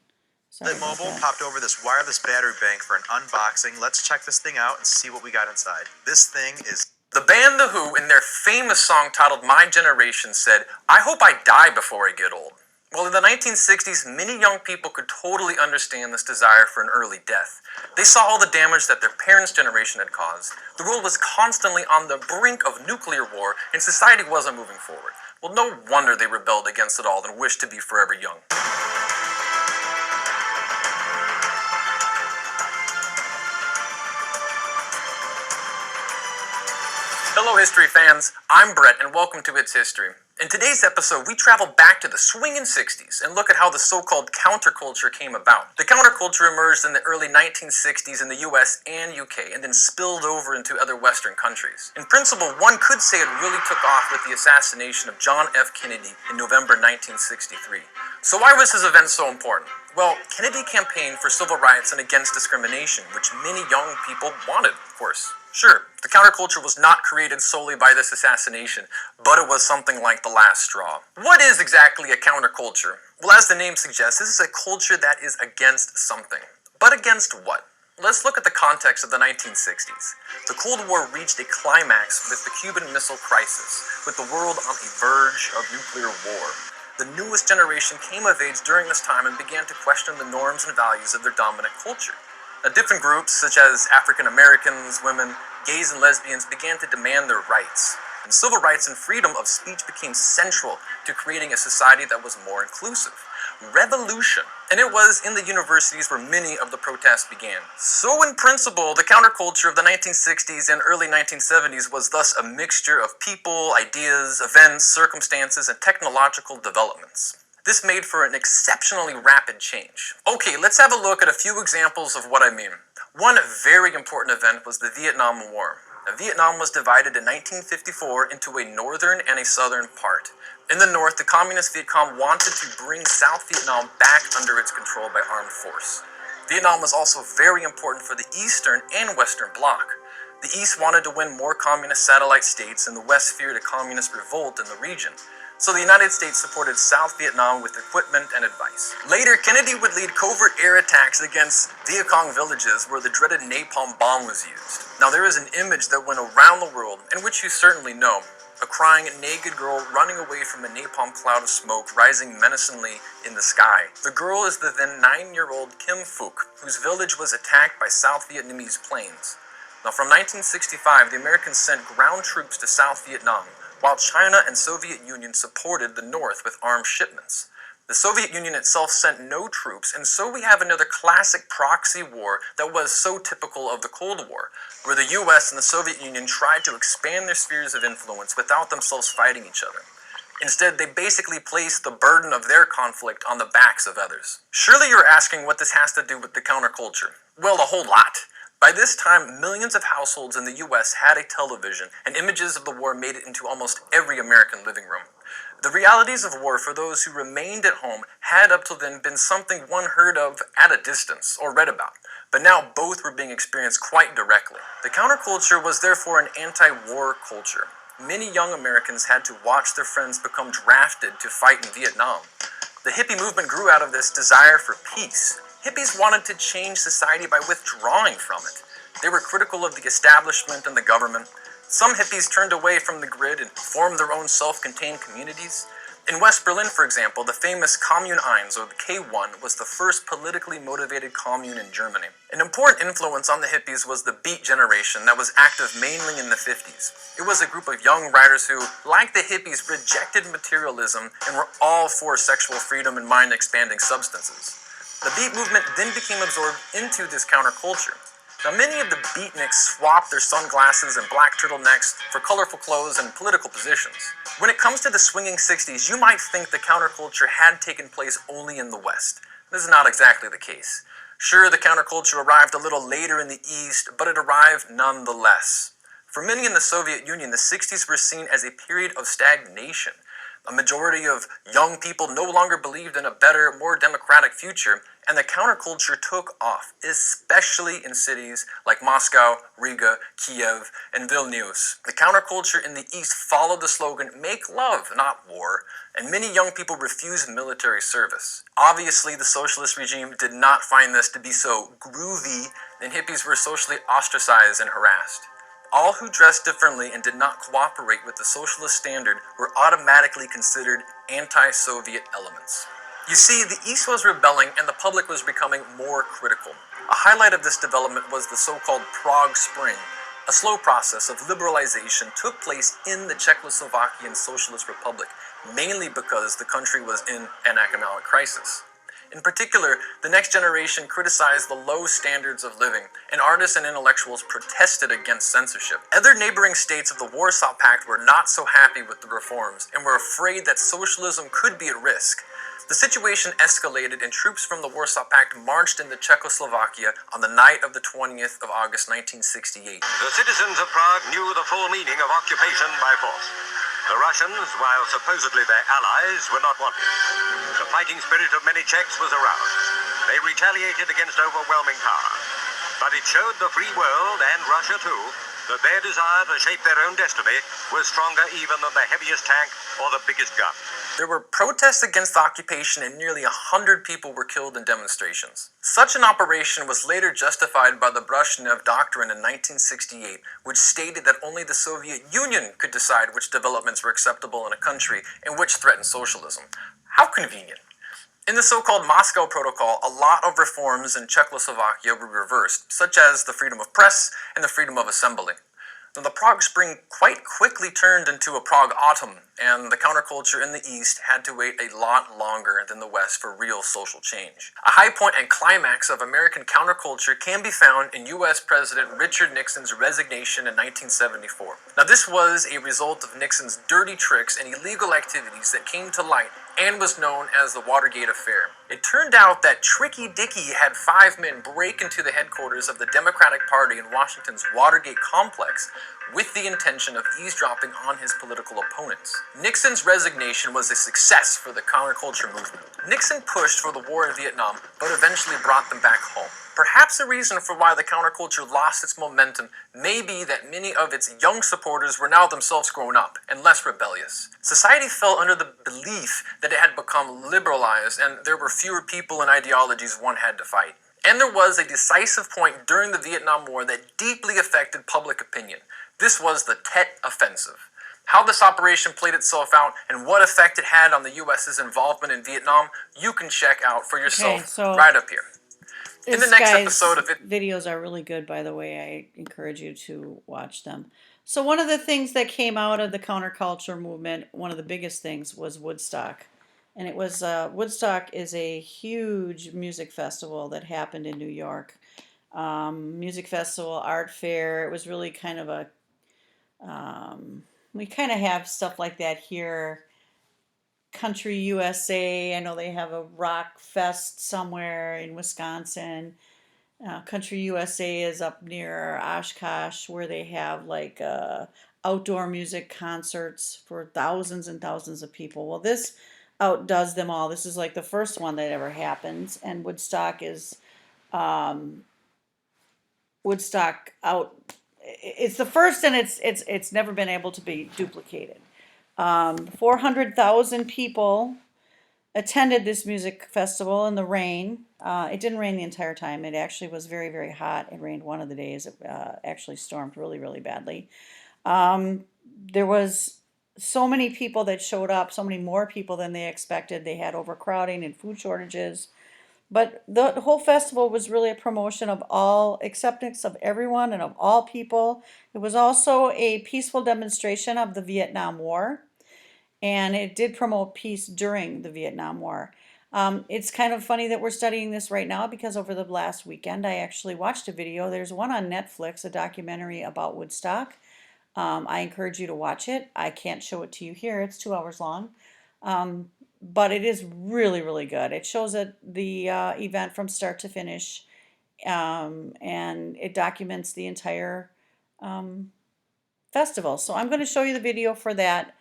Sorry Lit about Mobile that. popped over this wireless battery bank for an unboxing. Let's check this thing out and see what we got inside. This thing is... The band The Who, in their famous song titled My Generation, said, "I hope I die before I get old." Well, in the 1960s, many young people could totally understand this desire for an early death. They saw all the damage that their parents' generation had caused. The world was constantly on the brink of nuclear war, and society wasn't moving forward. Well, no wonder they rebelled against it all and wished to be forever young. Hello, history fans. I'm Brett, and welcome to It's History. In today's episode, we travel back to the swingin' 60s and look at how the so-called counterculture came about. The counterculture emerged in the early 1960s in the US and UK, and then spilled over into other Western countries. In principle, one could say it really took off with the assassination of John F. Kennedy in November 1963. So why was this event so important? Well, Kennedy campaigned for civil rights and against discrimination, which many young people wanted, of course. Sure, the counterculture was not created solely by this assassination, but it was something like the last straw. What is exactly a counterculture? Well, as the name suggests, this is a culture that is against something. But against what? Let's look at the context of the 1960s. The Cold War reached a climax with the Cuban Missile Crisis, with the world on the verge of nuclear war. The newest generation came of age during this time and began to question the norms and values of their dominant culture. Now, different groups, such as African Americans, women, gays, and lesbians, began to demand their rights. And civil rights and freedom of speech became central to creating a society that was more inclusive. Revolution. And it was in the universities where many of the protests began. So in principle, the counterculture of the 1960s and early 1970s was thus a mixture of people, ideas, events, circumstances, and technological developments. This made for an exceptionally rapid change. Okay, let's have a look at a few examples of what I mean. One very important event was the Vietnam War. Now, Vietnam was divided in 1954 into a northern and a southern part. In the north, the communist Viet Cong wanted to bring South Vietnam back under its control by armed force. Vietnam was also very important for the eastern and western bloc. The east wanted to win more communist satellite states, and the west feared a communist revolt in the region. So the United States supported South Vietnam with equipment and advice. Later, Kennedy would lead covert air attacks against Viet Cong villages where the dreaded napalm bomb was used. Now there is an image that went around the world, and which you certainly know. A crying, naked girl running away from a napalm cloud of smoke rising menacingly in the sky. The girl is the then 9-year-old Kim Phuc, whose village was attacked by South Vietnamese planes. Now from 1965, the Americans sent ground troops to South Vietnam, while China and Soviet Union supported the North with armed shipments. The Soviet Union itself sent no troops, and so we have another classic proxy war that was so typical of the Cold War, where the US and the Soviet Union tried to expand their spheres of influence without themselves fighting each other. Instead, they basically placed the burden of their conflict on the backs of others. Surely you're asking what this has to do with the counterculture. Well, a whole lot. By this time, millions of households in the US had a television, and images of the war made it into almost every American living room. The realities of war for those who remained at home had up till then been something one heard of at a distance, or read about, but now both were being experienced quite directly. The counterculture was therefore an anti-war culture. Many young Americans had to watch their friends become drafted to fight in Vietnam. The hippie movement grew out of this desire for peace. Hippies wanted to change society by withdrawing from it. They were critical of the establishment and the government. Some hippies turned away from the grid and formed their own self-contained communities. In West Berlin, for example, the famous Commune 1, or the K1, was the first politically motivated commune in Germany. An important influence on the hippies was the Beat generation that was active mainly in the 50s. It was a group of young writers who, like the hippies, rejected materialism and were all for sexual freedom and mind-expanding substances. The Beat movement then became absorbed into this counterculture. Now, many of the beatniks swapped their sunglasses and black turtlenecks for colorful clothes and political positions. When it comes to the swinging 60s, you might think the counterculture had taken place only in the West. This is not exactly the case. Sure, the counterculture arrived a little later in the East, but it arrived nonetheless. For many in the Soviet Union, the 60s were seen as a period of stagnation. A majority of young people no longer believed in a better, more democratic future, and the counterculture took off, especially in cities like Moscow, Riga, Kiev, and Vilnius. The counterculture in the East followed the slogan, "Make love, not war," and many young people refused military service. Obviously, the socialist regime did not find this to be so groovy, and hippies were socially ostracized and harassed. All who dressed differently and did not cooperate with the socialist standard were automatically considered anti-Soviet elements. You see, the East was rebelling and the public was becoming more critical. A highlight of this development was the so-called Prague Spring. A slow process of liberalization took place in the Czechoslovakian Socialist Republic, mainly because the country was in an economic crisis. In particular, the next generation criticized the low standards of living, and artists and intellectuals protested against censorship. Other neighboring states of the Warsaw Pact were not so happy with the reforms, and were afraid that socialism could be at risk. The situation escalated, and troops from the Warsaw Pact marched into Czechoslovakia on the night of the 20th of August 1968. The citizens of Prague knew the full meaning of occupation by force. The Russians, while supposedly their allies, were not wanted. The fighting spirit of many Czechs was aroused. They retaliated against overwhelming power. But it showed the free world, and Russia too, that their desire to shape their own destiny was stronger even than the heaviest tank or the biggest gun. There were protests against the occupation, and nearly 100 people were killed in demonstrations. Such an operation was later justified by the Brezhnev Doctrine in 1968, which stated that only the Soviet Union could decide which developments were acceptable in a country and which threatened socialism. How convenient. In the so-called Moscow Protocol, a lot of reforms in Czechoslovakia were reversed, such as the freedom of press and the freedom of assembly. Now, the Prague Spring quite quickly turned into a Prague Autumn, and the counterculture in the East had to wait a lot longer than the West for real social change. A high point and climax of American counterculture can be found in U.S. President Richard Nixon's resignation in 1974. Now, this was a result of Nixon's dirty tricks and illegal activities that came to light and was known as the Watergate Affair. It turned out that Tricky Dicky had 5 men break into the headquarters of the Democratic Party in Washington's Watergate complex with the intention of eavesdropping on his political opponents. Nixon's resignation was a success for the counterculture movement. Nixon pushed for the war in Vietnam, but eventually brought them back home. Perhaps a reason for why the counterculture lost its momentum may be that many of its young supporters were now themselves grown up and less rebellious. Society fell under the belief that it had become liberalized and there were fewer people and ideologies one had to fight. And there was a decisive point during the Vietnam War that deeply affected public opinion. This was the Tet Offensive. How this operation played itself out and what effect it had on the U.S.'s involvement in Vietnam, you can check out for yourself right up here. In the next episode of it, videos are really good, by the way. I encourage you to watch them. So one of the things that came out of the counterculture movement, one of the biggest things, was Woodstock. And it was Woodstock is a huge music festival that happened in New York. Music festival, art fair. It was really kind of a we kind of have stuff like that here. Country USA. I know they have a rock fest somewhere in Wisconsin. Country USA is up near Oshkosh, where they have like outdoor music concerts for thousands and thousands of people. Well, this outdoes them all. This is like the first one that ever happens, and Woodstock is Woodstock out. It's the first, and it's never been able to be duplicated. 400,000 people attended this music festival in the rain. It didn't rain the entire time. It actually was very, very hot. It rained one of the days. It actually stormed really, really badly. There was so many people that showed up, so many more people than they expected. They had overcrowding and food shortages. But the whole festival was really a promotion of all acceptance of everyone and of all people. It was also a peaceful demonstration of the Vietnam War, and it did promote peace during the Vietnam War. It's kind of funny that we're studying this right now because over the last weekend I actually watched a video. There's one on Netflix, a documentary about Woodstock. I encourage you to watch it. I can't show it to you here, it's 2 hours long. But it is really, really good. It shows the event from start to finish, and it documents the entire festival. So I'm going to show you the video for that.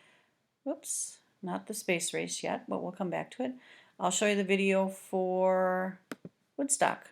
Whoops, not the space race yet, but we'll come back to it. I'll show you the video for Woodstock.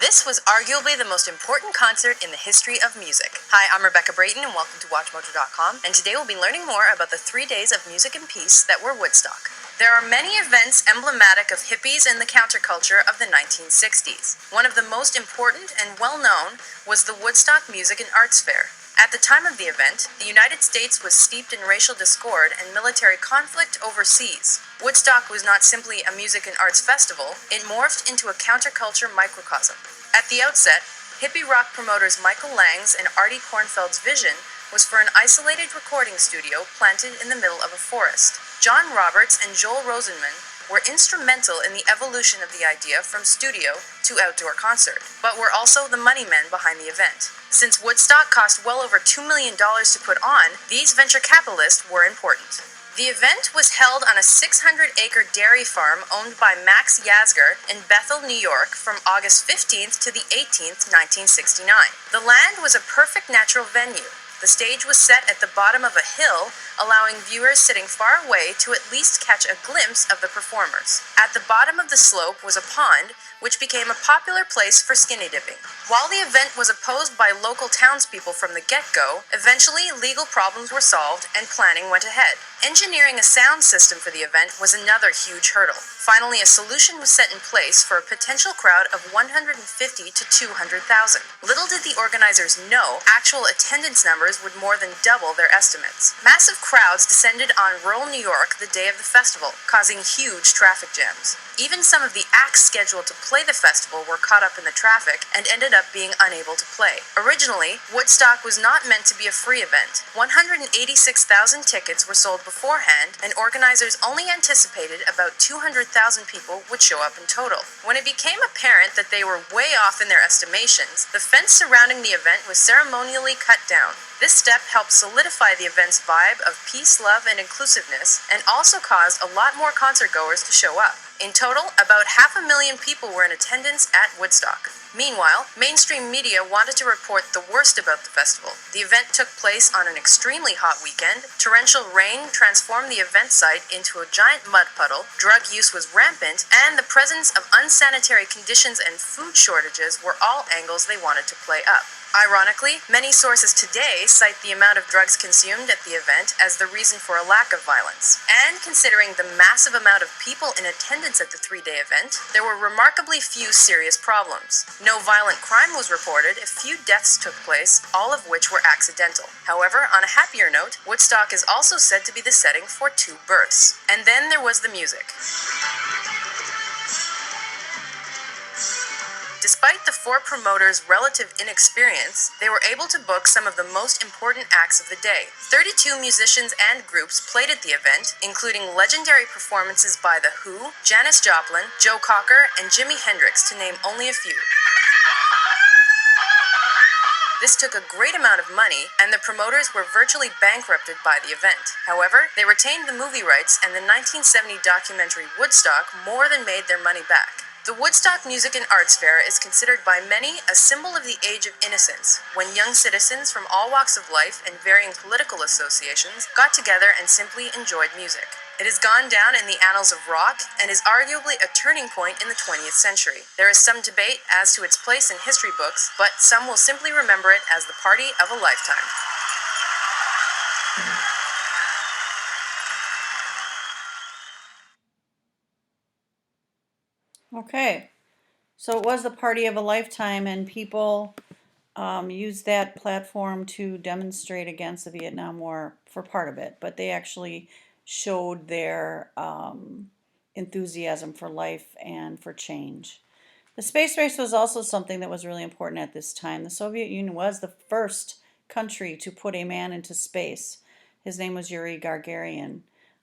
This was arguably the most important concert in the history of music. Hi, I'm Rebecca Brayton, and welcome to WatchMojo.com, and today we'll be learning more about the 3 days of music and peace that were Woodstock. There are many events emblematic of hippies and the counterculture of the 1960s. One of the most important and well-known was the Woodstock Music and Arts Fair. At the time of the event, the United States was steeped in racial discord and military conflict overseas. Woodstock was not simply a music and arts festival, it morphed into a counterculture microcosm. At the outset, hippie rock promoters Michael Lang's and Artie Kornfeld's vision was for an isolated recording studio planted in the middle of a forest. John Roberts and Joel Rosenman were instrumental in the evolution of the idea from studio to outdoor concert, but were also the money men behind the event. Since Woodstock cost well over $2 million to put on, these venture capitalists were important. The event was held on a 600-acre dairy farm owned by Max Yasgur in Bethel, New York from August 15th to the 18th, 1969. The land was a perfect natural venue. The stage was set at the bottom of a hill, allowing viewers sitting far away to at least catch a glimpse of the performers. At the bottom of the slope was a pond, which became a popular place for skinny dipping. While the event was opposed by local townspeople from the get-go, eventually legal problems were solved and planning went ahead. Engineering a sound system for the event was another huge hurdle. Finally, a solution was set in place for a potential crowd of 150 to 200,000. Little did the organizers know actual attendance numbers would more than double their estimates. Massive crowds descended on rural New York the day of the festival, causing huge traffic jams. Even some of the acts scheduled to play the festival were caught up in the traffic and ended up being unable to play. Originally, Woodstock was not meant to be a free event. 186,000 tickets were sold beforehand, and organizers only anticipated about 200,000 people would show up in total. When it became apparent that they were way off in their estimations, the fence surrounding the event was ceremonially cut down. This step helped solidify the event's vibe of peace, love, and inclusiveness, and also caused a lot more concertgoers to show up. In total, about 500,000 people were in attendance at Woodstock. Meanwhile, mainstream media wanted to report the worst about the festival. The event took place on an extremely hot weekend, torrential rain transformed the event site into a giant mud puddle, drug use was rampant, and the presence of unsanitary conditions and food shortages were all angles they wanted to play up. Ironically, many sources today cite the amount of drugs consumed at the event as the reason for a lack of violence. And considering the massive amount of people in attendance at the 3-day event, there were remarkably few serious problems. No violent crime was reported, a few deaths took place, all of which were accidental. However, on a happier note, Woodstock is also said to be the setting for 2 births. And then there was the music. Despite the four promoters' relative inexperience, they were able to book some of the most important acts of the day. 32 musicians and groups played at the event, including legendary performances by The Who, Janis Joplin, Joe Cocker, and Jimi Hendrix, to name only a few. This took a great amount of money, and the promoters were virtually bankrupted by the event. However, they retained the movie rights, and the 1970 documentary Woodstock more than made their money back. The Woodstock Music and Arts Fair is considered by many a symbol of the age of innocence, when young citizens from all walks of life and varying political associations got together and simply enjoyed music. It has gone down in the annals of rock and is arguably a turning point in the 20th century. There is some debate as to its place in history books, but some will simply remember it as the party of a lifetime. Okay, so it was the party of a lifetime, and people used that platform to demonstrate against the Vietnam War for part of it, but they actually showed their enthusiasm for life and for change. The space race was also something that was really important at this time. The Soviet Union was the first country to put a man into space. His name was Yuri Gagarin.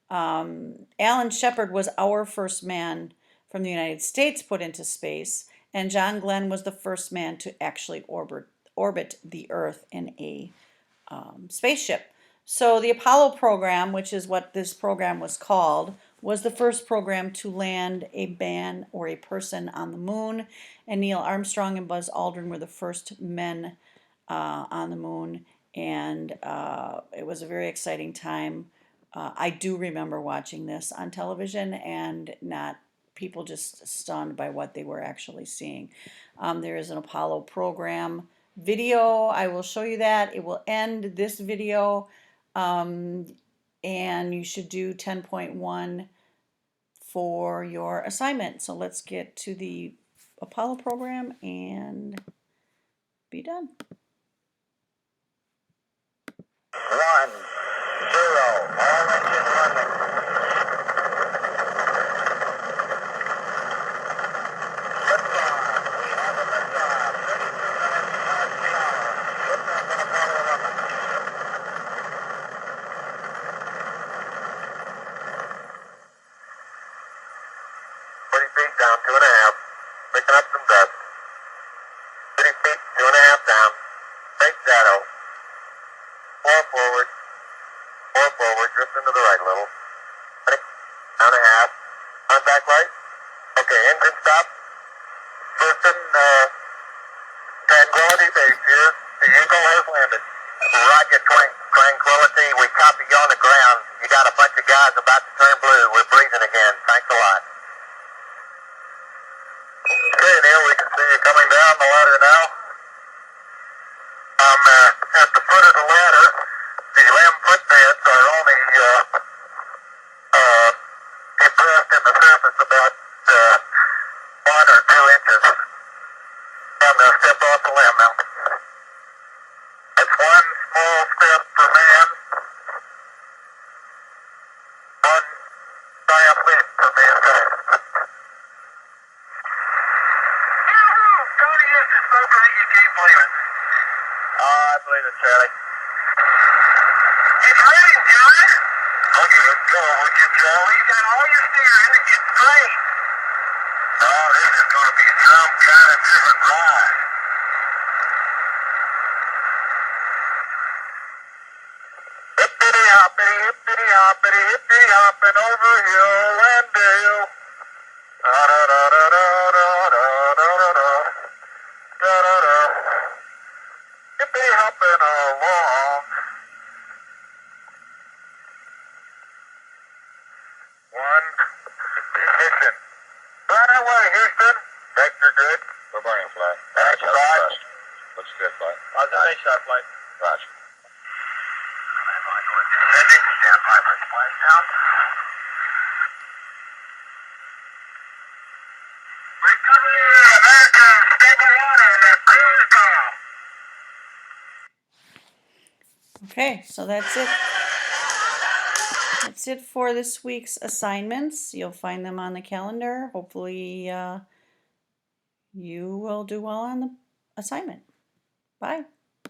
Alan Shepard was our first man from the United States put into space, and John Glenn was the first man to actually orbit the Earth in a spaceship. So the Apollo program, which is what this program was called, was the first program to land a man or a person on the moon, and Neil Armstrong and Buzz Aldrin were the first men on the moon, and it was a very exciting time. I do remember watching this on television and not people just stunned by what they were actually seeing. There is an Apollo program video. I will show you that. It will end this video, and you should do 10.1 for your assignment. So let's get to the Apollo program and be done. 1, 0, all engine running. Down 2.5, picking up some dust. 30 feet, 2.5 down. Take shadow. 4 forward. 4 forward, drift into the right a little. 20, down a half. Contact light. Okay, engine stop. Houston, Tranquility Base here. The Eagle has landed. Roger, Tranquility. We copy you on the ground. You got a bunch of guys about to turn blue. We're breathing again. Thanks a lot. Okay, Neil, we can see you coming down the ladder now. I'm at the foot of the ladder. The limb footpads are only depressed in the surface about 1 or 2 inches. I'm going to step off the limb now. That's one small step for man, one giant leap for mankind. Tony, this is so great you can't believe it. Oh, I believe it, Charlie. It's raining, John. I'll give it a go, would you, Joe? You got all your steering. It's great. Oh, this is going to be some kind of different ride. Hippity hoppity, hippity hoppity, hippity hopping over hill and dale. Da da da da da da da da da da da da da. Hippity hopping along. 1 ignition. Run away, Houston. Vector good. We're burning flight. That's right. Looks good, flight. Observation flight. Roger. Stand by for splashdown. Recovery, Americans, stable water, and cruise down. Okay, so that's it. That's it for this week's assignments. You'll find them on the calendar. Hopefully you will do well on the assignment. Bye.